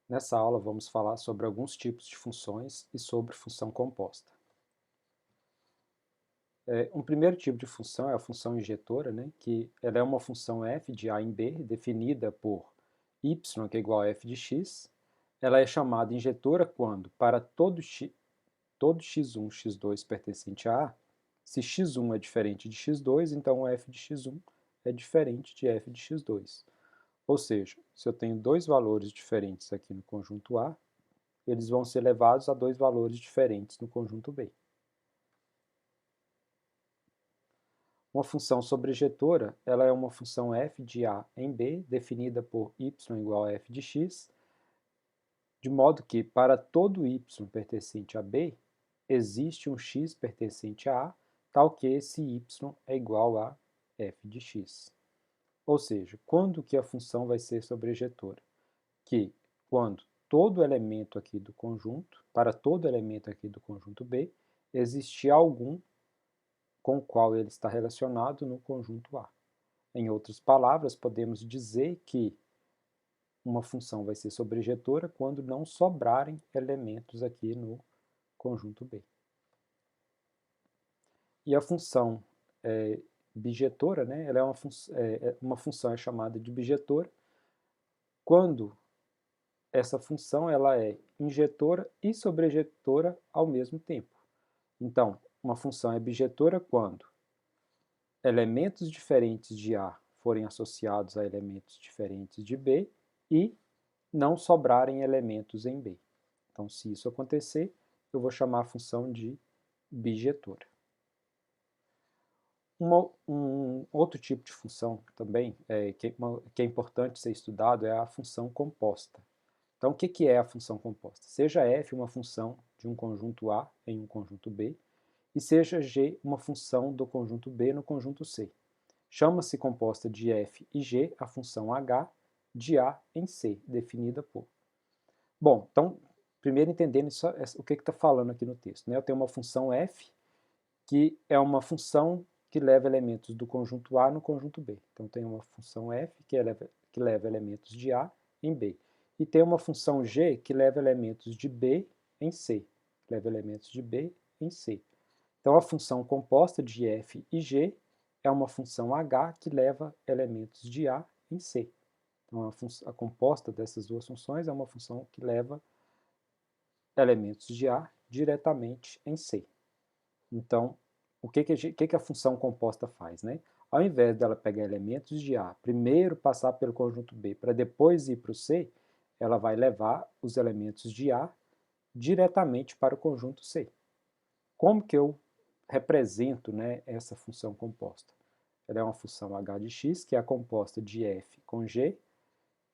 Nessa aula vamos falar sobre alguns tipos de funções e sobre função composta. Um primeiro tipo de função é a função injetora, que ela é uma função f de a em b, definida por y, que é igual a f de x. Ela é chamada injetora quando, para todo x1, x2 pertencente a A, se x1 é diferente de x2, então f de x1 é diferente de f de x2. Ou seja, se eu tenho dois valores diferentes aqui no conjunto A, eles vão ser levados a dois valores diferentes no conjunto B. Uma função sobrejetora, ela é uma função f de A em B, definida por y igual a f de x, de modo que, para todo y pertencente a B, existe um x pertencente a A, tal que esse y é igual a f de x. Ou seja, quando que a função vai ser sobrejetora? Que quando todo elemento aqui do conjunto, para todo elemento aqui do conjunto B, existir algum com o qual ele está relacionado no conjunto A. Em outras palavras, podemos dizer que uma função vai ser sobrejetora quando não sobrarem elementos aqui no conjunto B. E a função bijetora, ela é uma função chamada de bijetora quando essa função ela é injetora e sobrejetora ao mesmo tempo. Então, uma função é bijetora quando elementos diferentes de A forem associados a elementos diferentes de B e não sobrarem elementos em B. Então, se isso acontecer, eu vou chamar a função de bijetora. Um outro tipo de função também que é importante ser estudado é a função composta. Então, o que é a função composta? Seja f uma função de um conjunto A em um conjunto B, e seja g uma função do conjunto B no conjunto C. Chama-se composta de f e g a função h de A em C, definida por. Bom, então, primeiro entendendo o que está falando aqui no texto. Eu tenho uma função f, que é uma função que leva elementos do conjunto A no conjunto B. Então, tem uma função f que leva elementos de A em B. E tem uma função g que leva elementos de B em C. Leva elementos de B em C. Então, a função composta de f e g é uma função h que leva elementos de A em C. Então, a composta dessas duas funções é uma função que leva elementos de A diretamente em C. Então, o que a função composta faz? Ao invés dela pegar elementos de A, primeiro passar pelo conjunto B, para depois ir para o C, ela vai levar os elementos de A diretamente para o conjunto C. Como que eu represento essa função composta? Ela é uma função h de x, que é composta de f com g,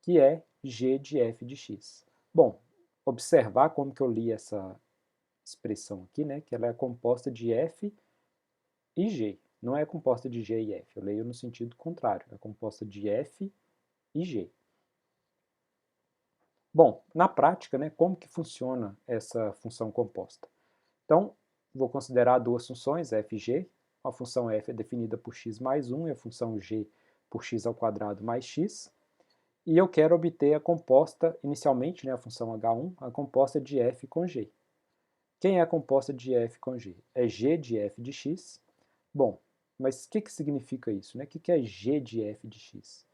que é g de f de x. Bom, observar como que eu li essa expressão aqui, que ela é composta de f e g. Não é composta de g e f, eu leio no sentido contrário, é composta de f e g. Bom, na prática, como que funciona essa função composta? Então, vou considerar duas funções, f e g. A função f é definida por x mais 1 e a função g por x ao quadrado mais x. E eu quero obter a composta, inicialmente, a função h1, a composta de f com g. Quem é a composta de f com g? É g de f de x. Bom, mas o que significa isso? O que é g de f de x?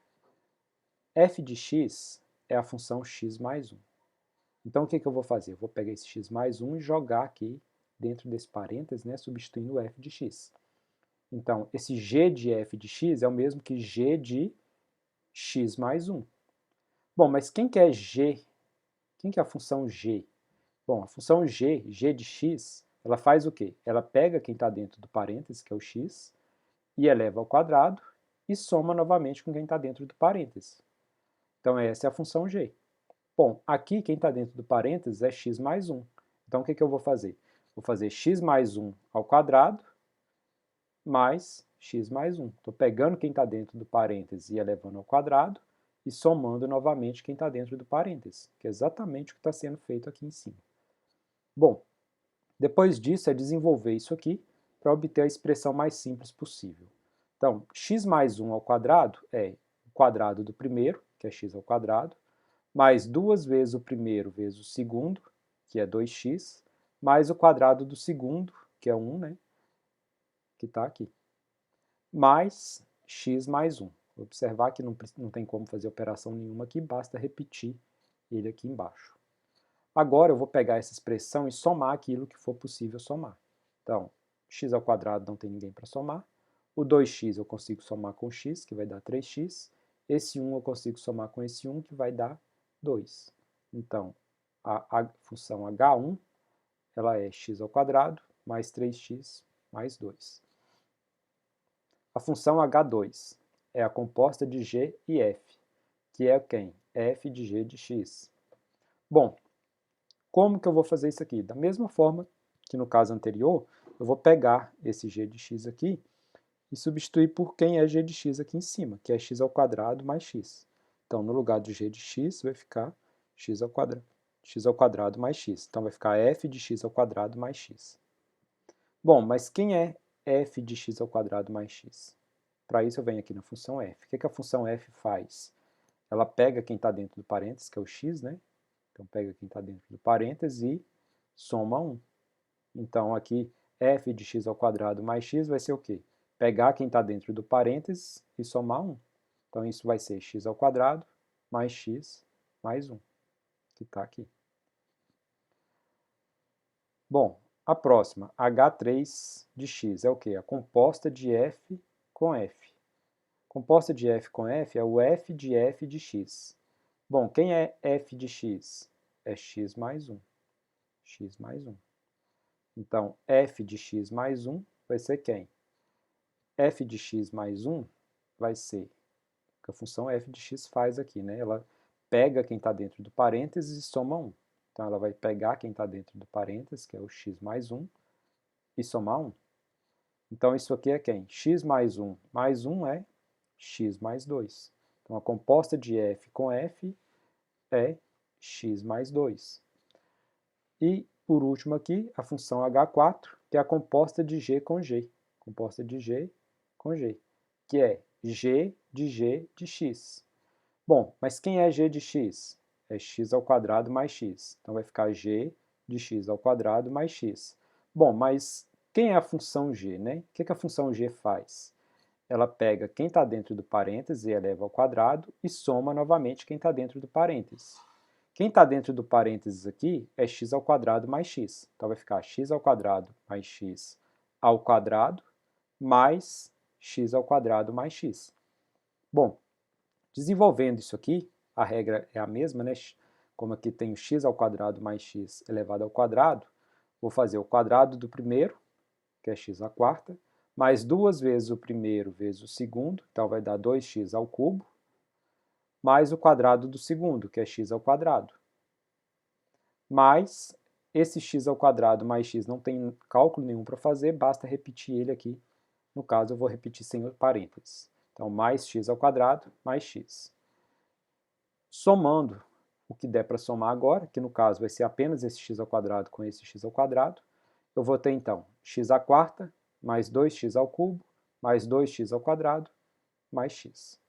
F de x é a função x mais 1. Então, o que eu vou fazer? Eu vou pegar esse x mais 1 e jogar aqui dentro desse parênteses, substituindo o f de x. Então, esse g de f de x é o mesmo que g de x mais 1. Bom, mas quem que é g? Quem que é a função g? Bom, a função g de x, ela faz o quê? Ela pega quem está dentro do parênteses, que é o x, e eleva ao quadrado, e soma novamente com quem está dentro do parênteses. Então, essa é a função g. Bom, aqui quem está dentro do parênteses é x mais 1. Então, o que eu vou fazer? Vou fazer x mais 1 ao quadrado mais x mais 1. Estou pegando quem está dentro do parênteses e elevando ao quadrado e somando novamente quem está dentro do parênteses, que é exatamente o que está sendo feito aqui em cima. Bom, depois disso é desenvolver isso aqui para obter a expressão mais simples possível. Então, x mais 1 ao quadrado é o quadrado do primeiro, que é x ao quadrado, mais 2 vezes o primeiro vezes o segundo, que é 2x, mais o quadrado do segundo, que é 1, né, que está aqui, mais x mais 1. Observar que não tem como fazer operação nenhuma aqui, basta repetir ele aqui embaixo. Agora eu vou pegar essa expressão e somar aquilo que for possível somar. Então, x ao quadrado não tem ninguém para somar. O 2x eu consigo somar com x, que vai dar 3x. Esse 1 eu consigo somar com esse 1, que vai dar 2. Então, a função h1 ela é x ao quadrado mais 3x mais 2. A função h2 é a composta de g e f, que é quem? F de g de x. Bom, como que eu vou fazer isso aqui? Da mesma forma que no caso anterior, eu vou pegar esse g de x aqui e substituir por quem é g de x aqui em cima, que é x ao quadrado mais x. Então, no lugar de g de x, vai ficar x ao quadrado mais x. Então, vai ficar f de x ao quadrado mais x. Bom, mas quem é f de x ao quadrado mais x? Para isso, eu venho aqui na função f. O que a função f faz? Ela pega quem está dentro do parênteses, que é o x, né? Então, pega quem está dentro do parênteses e soma 1. Então, aqui, f de x ao quadrado mais x vai ser o quê? Pegar quem está dentro do parênteses e somar 1. Então, isso vai ser x ao quadrado mais x mais 1, que está aqui. Bom, a próxima, h3 de x, é o quê? A composta de f com f. Composta de f com f é o f de x. Bom, quem é f de x? É x mais 1. X mais 1. Então, f de x mais 1 vai ser quem? F de x mais 1 vai ser o que a função f de x faz aqui, né? Ela pega quem está dentro do parênteses e soma 1. Então, ela vai pegar quem está dentro do parênteses, que é o x mais 1, e somar 1. Então, isso aqui é quem? X mais 1 é x mais 2. Então, a composta de f com f é x mais 2. E, por último aqui, a função h4, que é a composta de g com g. Composta de g com g, que é g de x. Bom, mas quem é g de x? É x ao quadrado mais x. Então, vai ficar g de x ao quadrado mais x. Bom, mas quem é a função g, né? O que a função g faz? Ela pega quem está dentro do parênteses e eleva ao quadrado e soma novamente quem está dentro do parênteses. Quem está dentro do parênteses aqui é x ao quadrado mais x. Então, vai ficar x ao quadrado mais x ao quadrado mais x ao quadrado mais x. Bom, desenvolvendo isso aqui, a regra é a mesma, né? Como aqui tem o x ao quadrado mais x elevado ao quadrado, vou fazer o quadrado do primeiro, que é x à quarta, mais 2 vezes o primeiro vezes o segundo, então vai dar 2x ao cubo, mais o quadrado do segundo, que é x ao quadrado. Mas esse x ao quadrado mais x não tem cálculo nenhum para fazer, basta repetir ele aqui. No caso, eu vou repetir sem parênteses. Então, mais x ao quadrado mais x. Somando o que der para somar agora, que no caso vai ser apenas esse x ao quadrado com esse x ao quadrado, eu vou ter então x à quarta mais 2x ao cubo mais 2x ao quadrado mais x.